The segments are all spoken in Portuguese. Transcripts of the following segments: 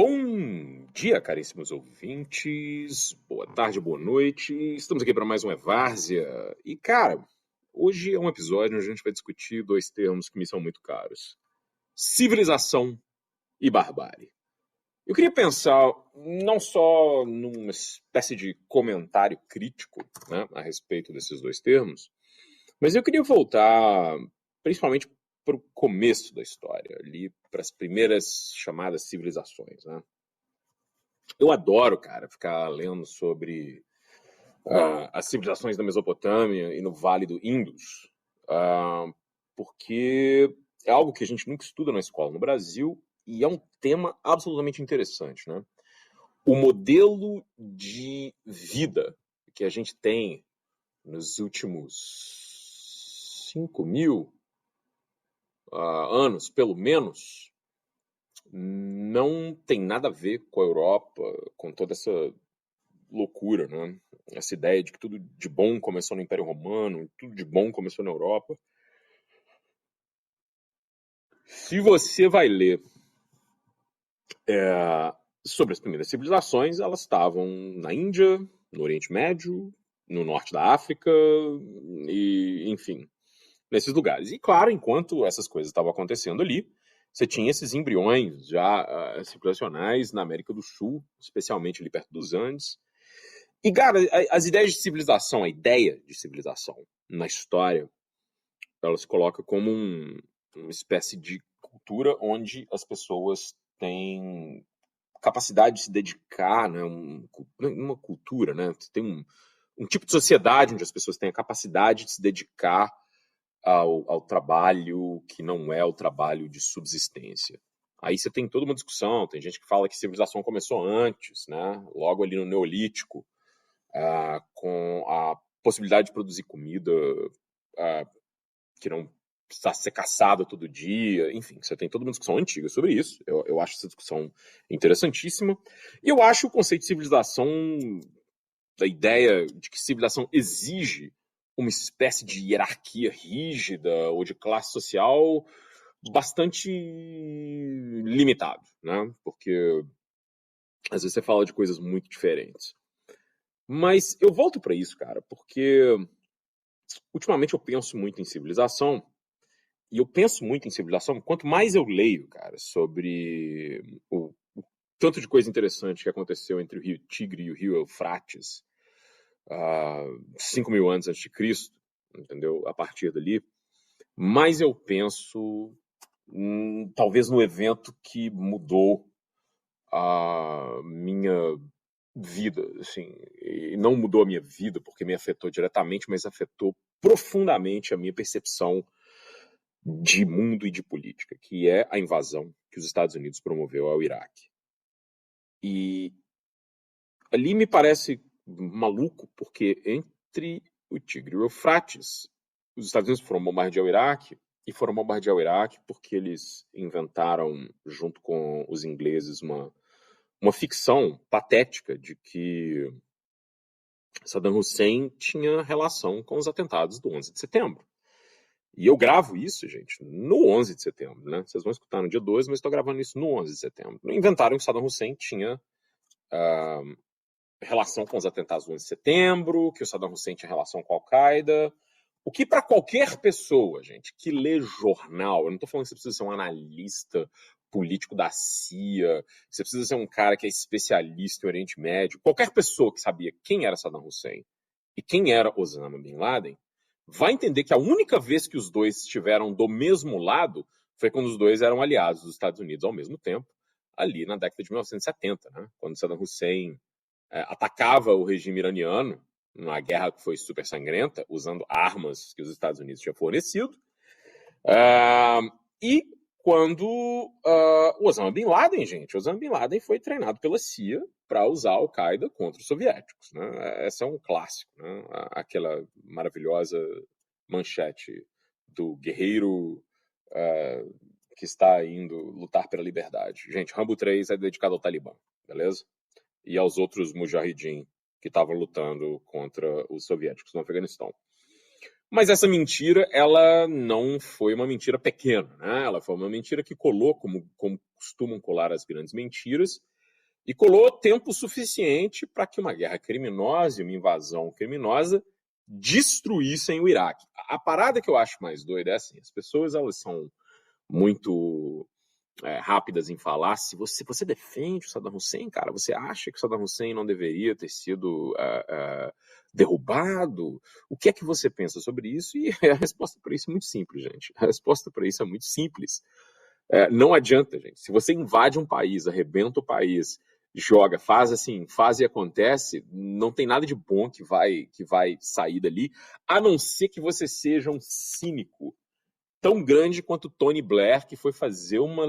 Bom dia, caríssimos ouvintes. Boa tarde, boa noite. Estamos aqui para mais uma Várzea. E, cara, hoje é um episódio onde a gente vai discutir dois termos que me são muito caros: civilização e barbárie. Eu queria pensar não só numa espécie de comentário crítico, né, a respeito desses dois termos, mas eu queria voltar principalmente para o começo da história, ali para as primeiras chamadas civilizações, né? Eu adoro, cara, ficar lendo sobre as civilizações da Mesopotâmia e no Vale do Indus, porque é algo que a gente nunca estuda na escola no Brasil e é um tema absolutamente interessante, né? O modelo de vida que a gente tem nos últimos 5.000 anos, pelo menos, não tem nada a ver com a Europa, com toda essa loucura, né? Essa ideia de que tudo de bom começou no Império Romano, tudo de bom começou na Europa. Se você vai ler sobre as primeiras civilizações, elas estavam na Índia, no Oriente Médio, no norte da África, e enfim, nesses lugares. E claro, enquanto essas coisas estavam acontecendo ali, você tinha esses embriões já civilizacionais na América do Sul, especialmente ali perto dos Andes. E, cara, as ideias de civilização, a ideia de civilização na história, ela se coloca como uma espécie de cultura onde as pessoas têm capacidade de se dedicar, né, uma cultura, né, tem um tipo de sociedade onde as pessoas têm a capacidade de se dedicar ao trabalho que não é o trabalho de subsistência. Aí você tem toda uma discussão, tem gente que fala que a civilização começou antes, né, logo ali no Neolítico, com a possibilidade de produzir comida que não precisa ser caçada todo dia. Enfim, você tem toda uma discussão antiga sobre isso. Eu acho essa discussão interessantíssima. E eu acho o conceito de civilização, da ideia de que civilização exige uma espécie de hierarquia rígida ou de classe social bastante limitado, né? Porque às vezes você fala de coisas muito diferentes. Mas eu volto para isso, cara, porque ultimamente eu penso muito em civilização, e eu penso muito em civilização, quanto mais eu leio, cara, sobre o tanto de coisa interessante que aconteceu entre o rio Tigre e o rio Eufrates, 5.000 anos antes de Cristo, entendeu? A partir dali, mais eu penso, talvez no evento que mudou a minha vida, assim, e não mudou a minha vida porque me afetou diretamente, mas afetou profundamente a minha percepção de mundo e de política, que é a invasão que os Estados Unidos promoveu ao Iraque. E ali me parece maluco, porque entre o Tigre e o Eufrates, os Estados Unidos foram bombardear o Iraque, e foram bombardear o Iraque porque eles inventaram, junto com os ingleses, uma ficção patética de que Saddam Hussein tinha relação com os atentados do 11 de setembro. E eu gravo isso, gente, no 11 de setembro, né? Vocês vão escutar no dia 12, mas estou gravando isso no 11 de setembro. Inventaram que Saddam Hussein tinha relação com os atentados do 11 de setembro, que o Saddam Hussein tinha relação com a Al-Qaeda. O que para qualquer pessoa, gente, que lê jornal, eu não estou falando que você precisa ser um analista político da CIA, você precisa ser um cara que é especialista em Oriente Médio, qualquer pessoa que sabia quem era Saddam Hussein e quem era Osama Bin Laden, vai entender que a única vez que os dois estiveram do mesmo lado foi quando os dois eram aliados dos Estados Unidos ao mesmo tempo, ali na década de 1970, né? Quando Saddam Hussein atacava o regime iraniano, numa guerra que foi super sangrenta, usando armas que os Estados Unidos tinham fornecido, e quando o Osama Bin Laden, gente, Osama Bin Laden foi treinado pela CIA para usar a Al-Qaeda contra os soviéticos, né? Esse é um clássico, né? Aquela maravilhosa manchete do guerreiro que está indo lutar pela liberdade. Gente, Rambo 3 é dedicado ao Talibã, beleza? E aos outros mujahideen que estavam lutando contra os soviéticos no Afeganistão. Mas essa mentira, ela não foi uma mentira pequena, né? Ela foi uma mentira que colou, como costumam colar as grandes mentiras, e colou tempo suficiente para que uma guerra criminosa e uma invasão criminosa destruíssem o Iraque. A parada que eu acho mais doida é assim, as pessoas elas são muito rápidas em falar, se você defende o Saddam Hussein, cara, você acha que o Saddam Hussein não deveria ter sido derrubado? O que é que você pensa sobre isso? E a resposta para isso é muito simples, gente. A resposta para isso é muito simples. Não adianta, gente. Se você invade um país, arrebenta o país, joga, faz assim, faz e acontece, não tem nada de bom que vai sair dali, a não ser que você seja um cínico tão grande quanto Tony Blair, que foi fazer uma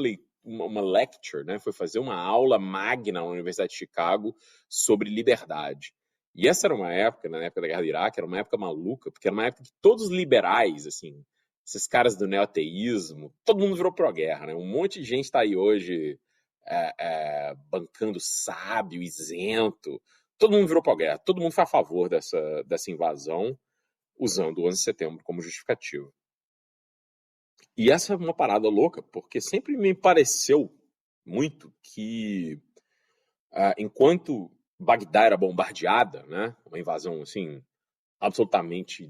lecture, né? Foi fazer uma aula magna na Universidade de Chicago sobre liberdade. E essa era uma época, na época da Guerra do Iraque, era uma época maluca, porque era uma época que todos os liberais, assim, esses caras do neoateísmo, todo mundo virou pró-guerra, né? Um monte de gente está aí hoje bancando sábio, isento, todo mundo virou pró-guerra, todo mundo foi a favor dessa invasão, usando o 11 de setembro como justificativa. E essa é uma parada louca, porque sempre me pareceu muito que, enquanto Bagdá era bombardeada, né, uma invasão assim, absolutamente,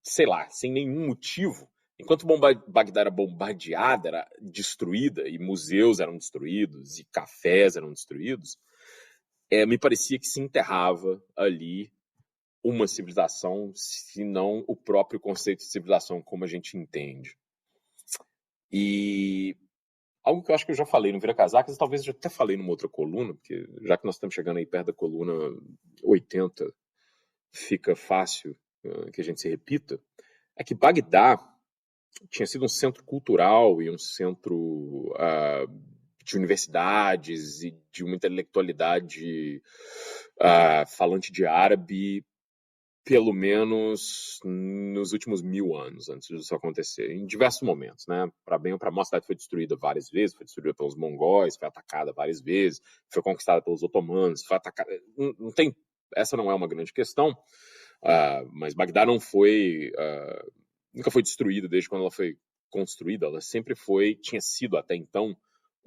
sei lá, sem nenhum motivo, enquanto Bagdá era bombardeada, era destruída, e museus eram destruídos, e cafés eram destruídos, me parecia que se enterrava ali uma civilização, se não o próprio conceito de civilização como a gente entende. E algo que eu acho que eu já falei no Vira Casacas, talvez eu já até falei numa outra coluna, porque já que nós estamos chegando aí perto da coluna 80, fica fácil que a gente se repita, é que Bagdá tinha sido um centro cultural e um centro de universidades e de uma intelectualidade falante de árabe, pelo menos nos últimos 1000 anos, antes disso acontecer, em diversos momentos, né? Para bem ou para mal, a cidade foi destruída várias vezes, foi destruída pelos mongóis, foi atacada várias vezes, foi conquistada pelos otomanos, foi atacada. Não tem, essa não é uma grande questão, mas Bagdá não foi, nunca foi destruída desde quando ela foi construída, ela sempre tinha sido até então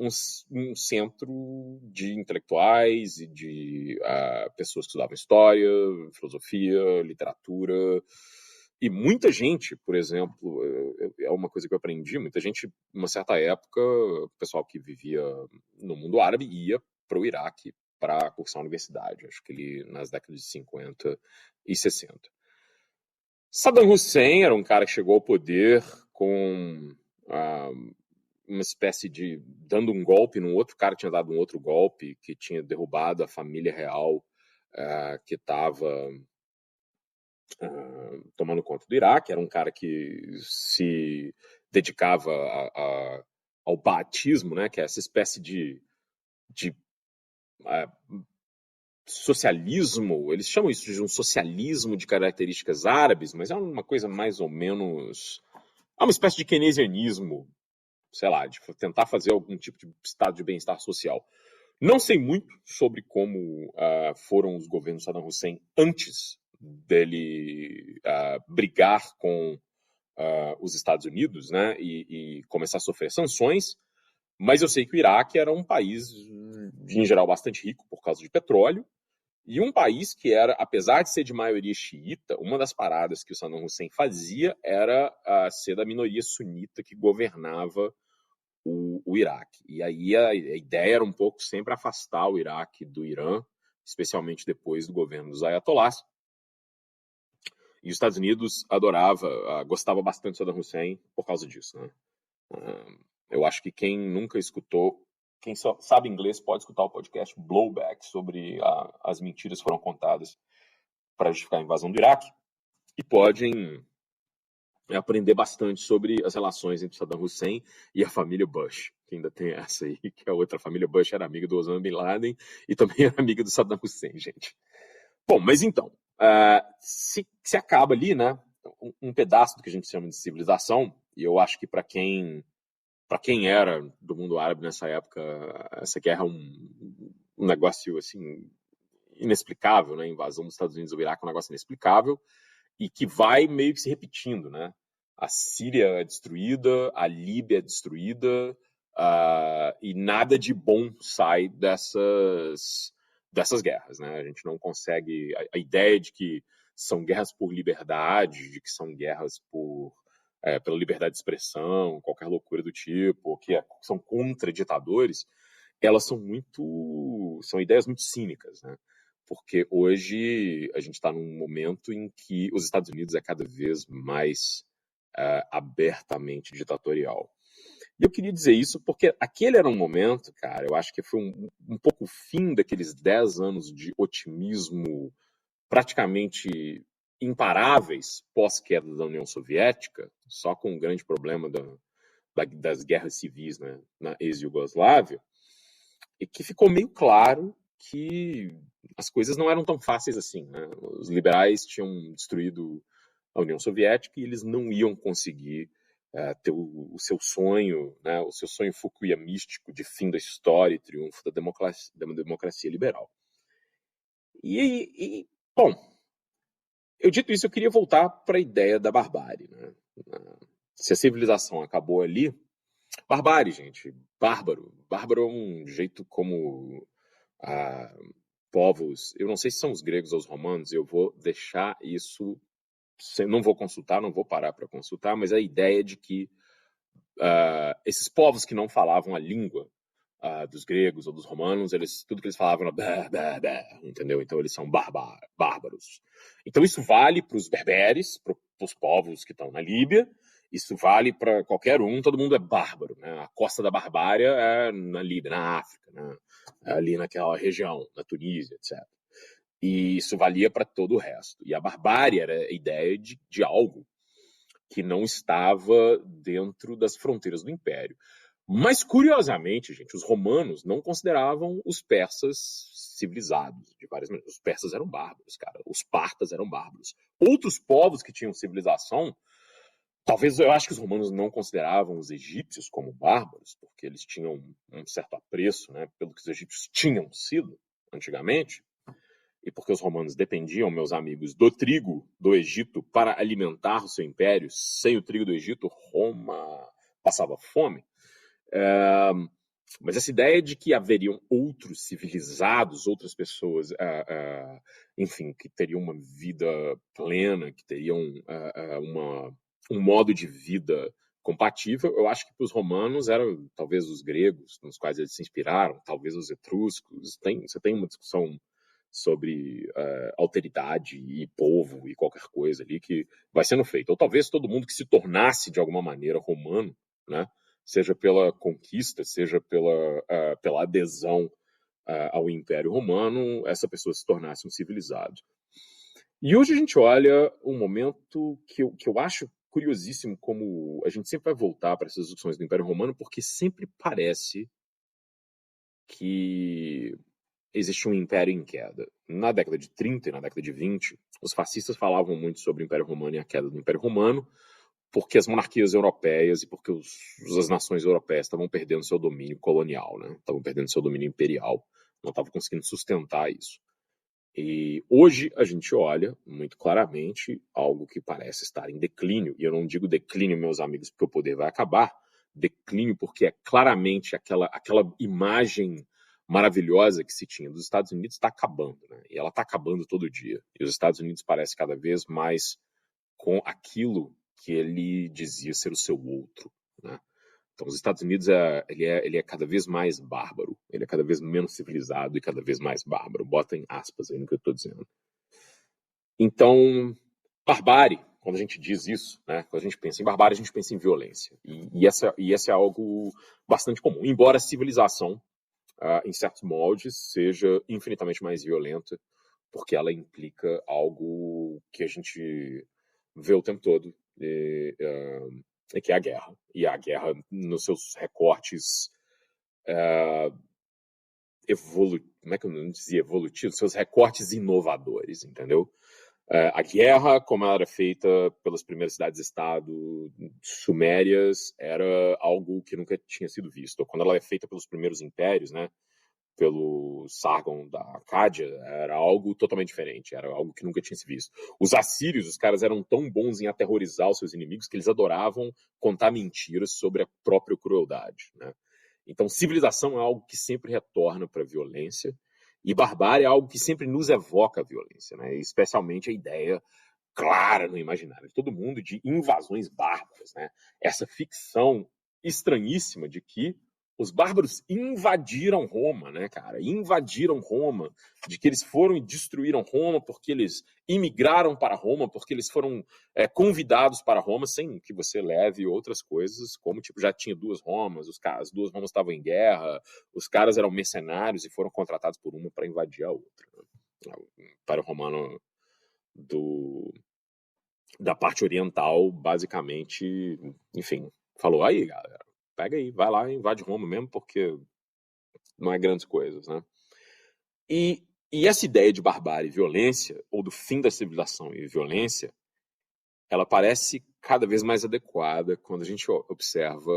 um centro de intelectuais e de pessoas que estudavam história, filosofia, literatura. E muita gente, por exemplo, é uma coisa que eu aprendi, muita gente, numa certa época, o pessoal que vivia no mundo árabe ia para o Iraque para cursar a universidade, acho que nas décadas de 50 e 60. Saddam Hussein era um cara que chegou ao poder com uma espécie de dando um golpe num outro cara que tinha dado um outro golpe, que tinha derrubado a família real que estava tomando conta do Iraque. Era um cara que se dedicava ao baatismo, né, que é essa espécie de socialismo. Eles chamam isso de um socialismo de características árabes, mas é uma coisa mais ou menos, é uma espécie de keynesianismo, sei lá, de tentar fazer algum tipo de estado de bem-estar social. Não sei muito sobre como foram os governos Saddam Hussein antes dele brigar com os Estados Unidos, né, e começar a sofrer sanções, mas eu sei que o Iraque era um país, em geral, bastante rico por causa de petróleo, e um país que era, apesar de ser de maioria xiita, uma das paradas que o Saddam Hussein fazia era ser da minoria sunita que governava o Iraque. E aí a ideia era um pouco sempre afastar o Iraque do Irã, especialmente depois do governo dos ayatollahs. E os Estados Unidos gostava bastante de Saddam Hussein por causa disso, né? Eu acho que quem nunca escutou, quem só sabe inglês pode escutar o podcast Blowback sobre as mentiras que foram contadas para justificar a invasão do Iraque e podem aprender bastante sobre as relações entre Saddam Hussein e a família Bush, que ainda tem essa aí, que a outra família Bush era amiga do Osama Bin Laden e também era amiga do Saddam Hussein, gente. Bom, mas então, se acaba ali, né, um pedaço do que a gente chama de civilização, e eu acho que para quem era do mundo árabe nessa época, essa guerra é um negócio assim inexplicável, né? A invasão dos Estados Unidos ao Iraque é um negócio inexplicável. e que vai meio que se repetindo, né? A Síria é destruída, a Líbia é destruída, e nada de bom sai dessas guerras, né? A gente não consegue... A ideia de que são guerras por liberdade, de que são guerras pela liberdade de expressão, qualquer loucura do tipo, que são contra ditadores, elas são ideias muito cínicas, né? Porque hoje a gente está num momento em que os Estados Unidos é cada vez mais abertamente ditatorial. E eu queria dizer isso porque aquele era um momento, cara, eu acho que foi um pouco o fim daqueles 10 anos de otimismo praticamente imparáveis pós-queda da União Soviética, só com um grande problema das guerras civis, né, na ex-Iugoslávia, e que ficou meio claro que as coisas não eram tão fáceis assim, né? Os liberais tinham destruído a União Soviética e eles não iam conseguir ter o seu sonho, né, o seu sonho fukuyamístico de fim da história e triunfo da democracia liberal. Bom, eu dito isso, eu queria voltar para a ideia da barbárie, né? Se a civilização acabou ali, barbárie, gente, bárbaro. Bárbaro é um jeito como povos, eu não sei se são os gregos ou os romanos, eu vou deixar isso, não vou consultar, não vou parar para consultar, mas a ideia de que esses povos que não falavam a língua dos gregos ou dos romanos, tudo que eles falavam era bah, bah, bah, entendeu? Então eles são bárbaros. Então isso vale para os berberes, para os povos que estão na Líbia, isso vale para qualquer um, todo mundo é bárbaro, né? A costa da barbária é na Líbia, na África, né? Ali naquela região, na Tunísia, etc. E isso valia para todo o resto. E a barbárie era a ideia de algo que não estava dentro das fronteiras do Império. Mas, curiosamente, gente, os romanos não consideravam os persas civilizados, de várias maneiras. Os persas eram bárbaros, cara. Os partas eram bárbaros. Outros povos que tinham civilização, talvez eu acho que os romanos não consideravam os egípcios como bárbaros, porque eles tinham um certo apreço, né, pelo que os egípcios tinham sido antigamente, e porque os romanos dependiam, meus amigos, do trigo do Egito para alimentar o seu império. Sem o trigo do Egito, Roma passava fome. Mas essa ideia de que haveriam outros civilizados, outras pessoas, enfim, que teriam uma vida plena, que teriam um modo de vida compatível, eu acho que para os romanos eram talvez os gregos, nos quais eles se inspiraram, talvez os etruscos. Você tem uma discussão sobre alteridade e povo e qualquer coisa ali que vai sendo feita. Ou talvez todo mundo que se tornasse de alguma maneira romano, né, seja pela conquista, seja pela adesão ao Império Romano, essa pessoa se tornasse um civilizado. E hoje a gente olha um momento que eu acho curiosíssimo, como a gente sempre vai voltar para essas discussões do Império Romano, porque sempre parece que existe um império em queda. Na década de 30 e na década de 20, os fascistas falavam muito sobre o Império Romano e a queda do Império Romano, porque as monarquias europeias e porque as nações europeias estavam perdendo seu domínio colonial, né? Estavam perdendo seu domínio imperial, não estavam conseguindo sustentar isso. E hoje a gente olha muito claramente algo que parece estar em declínio, e eu não digo declínio, meus amigos, porque o poder vai acabar, declínio porque é claramente aquela imagem maravilhosa que se tinha dos Estados Unidos está acabando, né? E ela está acabando todo dia. E os Estados Unidos parecem cada vez mais com aquilo que ele dizia ser o seu outro, né? Então, os Estados Unidos ele é cada vez mais bárbaro, ele é cada vez menos civilizado e cada vez mais bárbaro. Botem aspas aí no que eu estou dizendo. Então, barbárie, quando a gente diz isso, né, quando a gente pensa em barbárie, a gente pensa em violência. E essa é algo bastante comum. Embora a civilização, em certos moldes, seja infinitamente mais violenta, porque ela implica algo que a gente vê o tempo todo, que é a guerra. E a guerra, nos seus recortes como é que eu não dizia evolutivos? Seus recortes inovadores, entendeu? A guerra, como ela era feita pelas primeiras cidades-estado sumérias, era algo que nunca tinha sido visto. Quando ela é feita pelos primeiros impérios, né? pelo Sargon da Acádia era algo totalmente diferente, era algo que nunca tinha se visto. Os assírios, os caras eram tão bons em aterrorizar os seus inimigos que eles adoravam contar mentiras sobre a própria crueldade, né? Então, civilização é algo que sempre retorna para a violência, e barbárie é algo que sempre nos evoca a violência, né? Especialmente a ideia clara no imaginário de todo mundo de invasões bárbaras, né? Essa ficção estranhíssima de que os bárbaros invadiram Roma, né, cara? Invadiram Roma, de que eles foram e destruíram Roma porque eles imigraram para Roma, porque eles foram convidados para Roma, sem que você leve outras coisas, como tipo já tinha duas Romas, as duas Romas estavam em guerra, os caras eram mercenários e foram contratados por uma para invadir a outra. Né? O Império Romano da parte oriental, basicamente, enfim, falou, aí, galera, pega aí, vai lá e invade Roma mesmo, porque não é grandes coisas, né? E essa ideia de barbárie e violência, ou do fim da civilização e violência, ela parece cada vez mais adequada quando a gente observa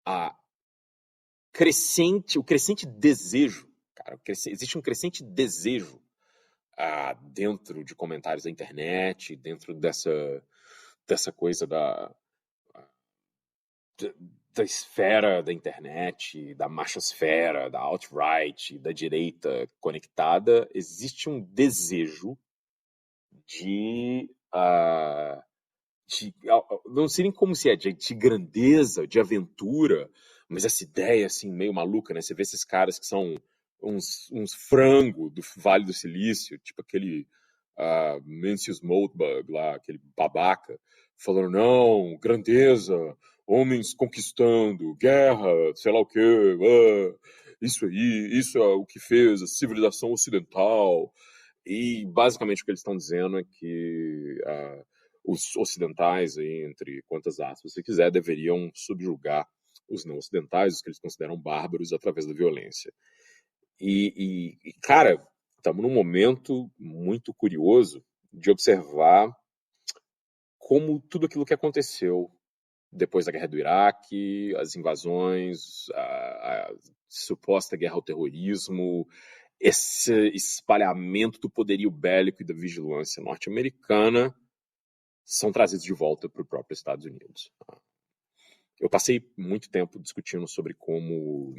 o crescente desejo, cara, existe um crescente desejo dentro de comentários da internet, dentro dessa coisa da esfera da internet, da machosfera, da alt-right, da direita conectada, existe um desejo de não sei nem como se é, de grandeza, de aventura, mas essa ideia assim meio maluca, né? Você vê esses caras que são uns frango do Vale do Silício, tipo aquele Mencius Moldbug lá, aquele babaca, falando, não, grandeza, homens conquistando, guerra, sei lá o quê, isso aí, isso é o que fez a civilização ocidental. E basicamente o que eles estão dizendo é que os ocidentais, aí, entre quantas aspas você quiser, deveriam subjugar os não ocidentais, os que eles consideram bárbaros, através da violência. Cara, estamos num momento muito curioso de observar como tudo aquilo que aconteceu depois da guerra do Iraque, as invasões, a suposta guerra ao terrorismo, esse espalhamento do poderio bélico e da vigilância norte-americana são trazidos de volta para o próprio Estados Unidos. Eu passei muito tempo discutindo sobre como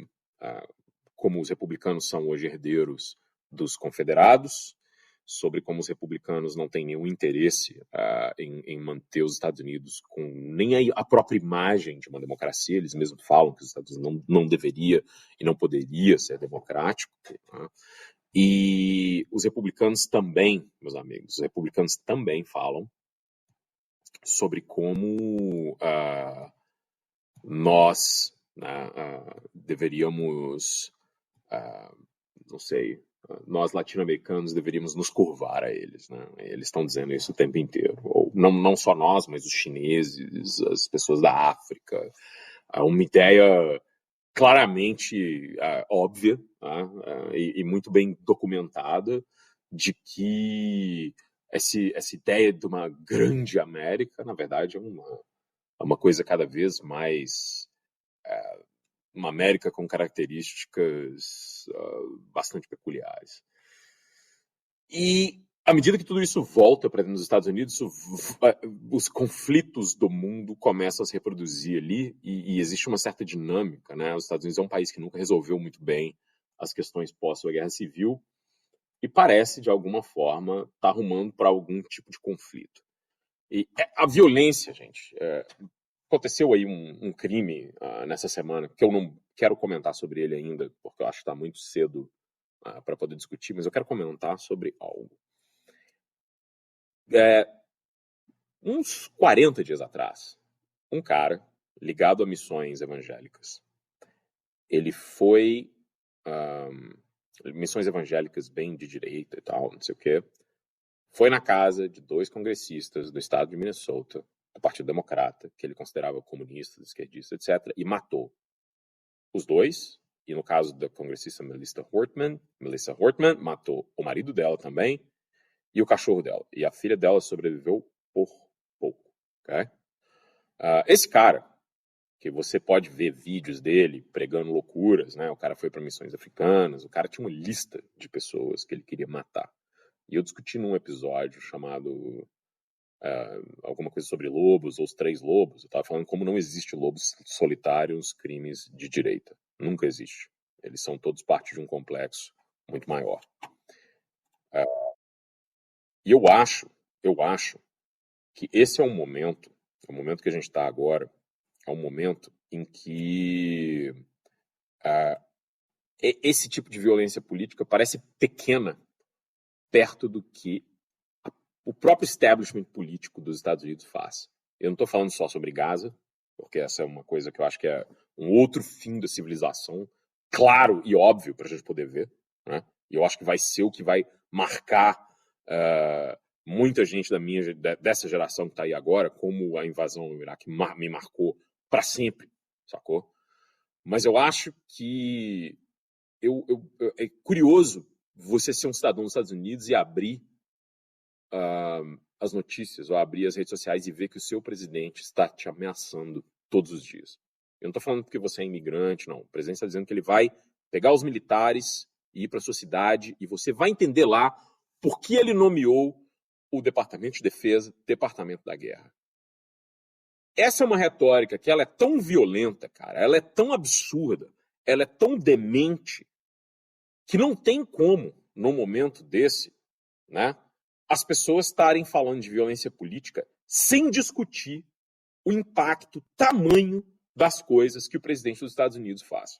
os republicanos são hoje herdeiros dos confederados, sobre como os republicanos não têm nenhum interesse em manter os Estados Unidos com nem a própria imagem de uma democracia. Eles mesmos falam que os Estados Unidos não deveria e não poderia ser democrático. Né? E os republicanos também, meus amigos, os republicanos também falam sobre como nós deveríamos, não sei, nós latino-americanos deveríamos nos curvar a eles, né? Eles estão dizendo isso o tempo inteiro. Ou não só nós, mas os chineses, as pessoas da África. Uma ideia claramente óbvia e muito bem documentada de que essa ideia de uma grande América, na verdade, é uma coisa cada vez mais uma América com características bastante peculiares. E à medida que tudo isso volta para dentro dos Estados Unidos, os conflitos do mundo começam a se reproduzir ali e existe uma certa dinâmica, né? Os Estados Unidos é um país que nunca resolveu muito bem as questões pós a Guerra Civil e parece, de alguma forma, estar arrumando para algum tipo de conflito. E a violência, gente, aconteceu aí um crime nessa semana, que eu não quero comentar sobre ele ainda, porque eu acho que está muito cedo para poder discutir, mas eu quero comentar sobre algo. Uns 40 dias atrás, um cara ligado a missões evangélicas, ele foi missões evangélicas bem de direita e tal, não sei o quê, foi na casa de 2 congressistas do estado de Minnesota, do Partido Democrata, que ele considerava comunistas, esquerdistas, etc., e matou os dois. E no caso da congressista Melissa Hortman matou o marido dela também e o cachorro dela. E a filha dela sobreviveu por pouco. Okay? Esse cara, que você pode ver vídeos dele pregando loucuras, né? O cara foi para missões africanas, o cara tinha uma lista de pessoas que ele queria matar. E eu discuti num episódio chamado alguma coisa sobre lobos, ou os três lobos. Eu estava falando como não existe lobos solitários, crimes de direita. Nunca existe. Eles são todos parte de um complexo muito maior. E eu acho que esse é um momento, o momento que a gente está agora, é um momento em que esse tipo de violência política parece pequena perto do que o próprio establishment político dos Estados Unidos faz. Eu não estou falando só sobre Gaza, porque essa é uma coisa que eu acho que é um outro fim da civilização, claro e óbvio para a gente poder ver, né? E eu acho que vai ser o que vai marcar muita gente dessa geração que está aí agora, como a invasão no Iraque me marcou para sempre, sacou? Mas eu acho que é curioso você ser um cidadão dos Estados Unidos e abrir as notícias ou abrir as redes sociais e ver que o seu presidente está te ameaçando todos os dias. Eu não estou falando porque você é imigrante, não. O presidente está dizendo que ele vai pegar os militares e ir para a sua cidade e você vai entender lá por que ele nomeou o Departamento de Defesa, Departamento da Guerra. Essa é uma retórica que ela é tão violenta, cara, ela é tão absurda, ela é tão demente, que não tem como, num momento desse, né, as pessoas estarem falando de violência política sem discutir o impacto, tamanho das coisas que o presidente dos Estados Unidos faz.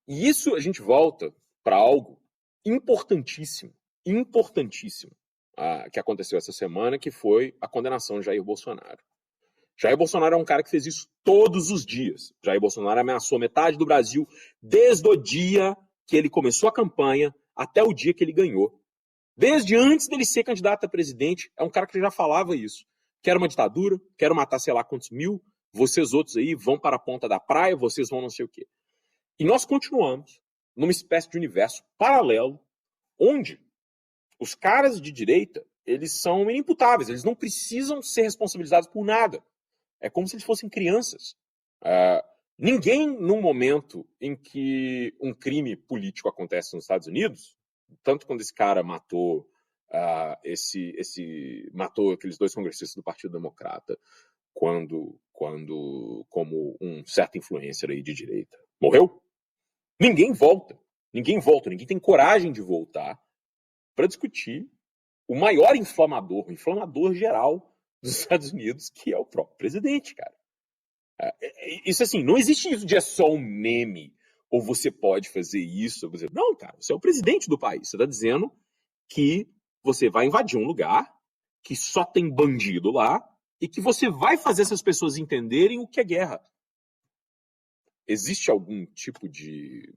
E isso a gente volta para algo importantíssimo, que aconteceu essa semana, que foi a condenação de Jair Bolsonaro. Jair Bolsonaro é um cara que fez isso todos os dias. Jair Bolsonaro ameaçou metade do Brasil desde o dia que ele começou a campanha até o dia que ele ganhou. Desde antes dele ser candidato a presidente, é um cara que já falava isso. Quero uma ditadura, quero matar sei lá quantos mil, vocês outros aí vão para a ponta da praia, vocês vão não sei o quê. E nós continuamos numa espécie de universo paralelo, onde os caras de direita, eles são inimputáveis, eles não precisam ser responsabilizados por nada. É como se eles fossem crianças. Ninguém, num momento em que um crime político acontece nos Estados Unidos, tanto quando esse cara matou matou aqueles dois congressistas do Partido Democrata, como um certo influencer aí de direita morreu, ninguém volta, ninguém tem coragem de voltar para discutir o maior inflamador, o inflamador geral dos Estados Unidos, que é o próprio presidente, cara. Isso assim, não existe isso de é só um meme, ou você pode fazer isso. Não, cara, você é o presidente do país. Você está dizendo que você vai invadir um lugar que só tem bandido lá e que você vai fazer essas pessoas entenderem o que é guerra. Existe algum tipo de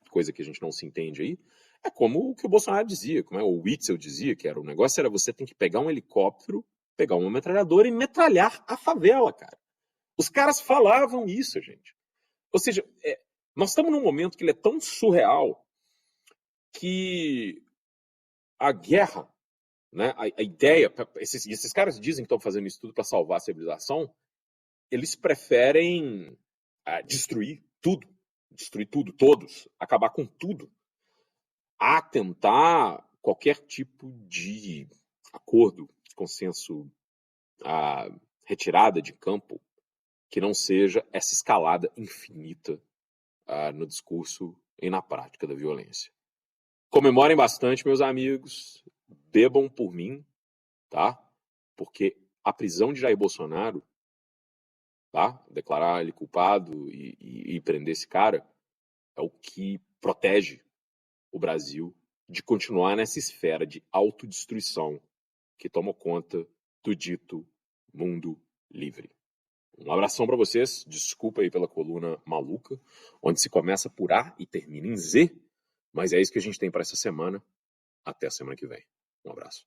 coisa que a gente não se entende aí? É como o que o Bolsonaro dizia, como o Witzel dizia, que o negócio era você tem que pegar um helicóptero, pegar uma metralhadora e metralhar a favela, cara. Os caras falavam isso, gente. Ou seja, nós estamos num momento que ele é tão surreal que a guerra, né, a ideia, esses caras dizem que estão fazendo isso tudo para salvar a civilização, eles preferem destruir tudo, todos, acabar com tudo, a tentar qualquer tipo de acordo, consenso, retirada de campo, que não seja essa escalada infinita no discurso e na prática da violência. Comemorem bastante, meus amigos, bebam por mim, tá? Porque a prisão de Jair Bolsonaro, tá? Declarar ele culpado e prender esse cara é o que protege o Brasil de continuar nessa esfera de autodestruição que toma conta do dito mundo livre. Um abração para vocês, desculpa aí pela coluna maluca, onde se começa por A e termina em Z, mas é isso que a gente tem para essa semana. Até a semana que vem. Um abraço.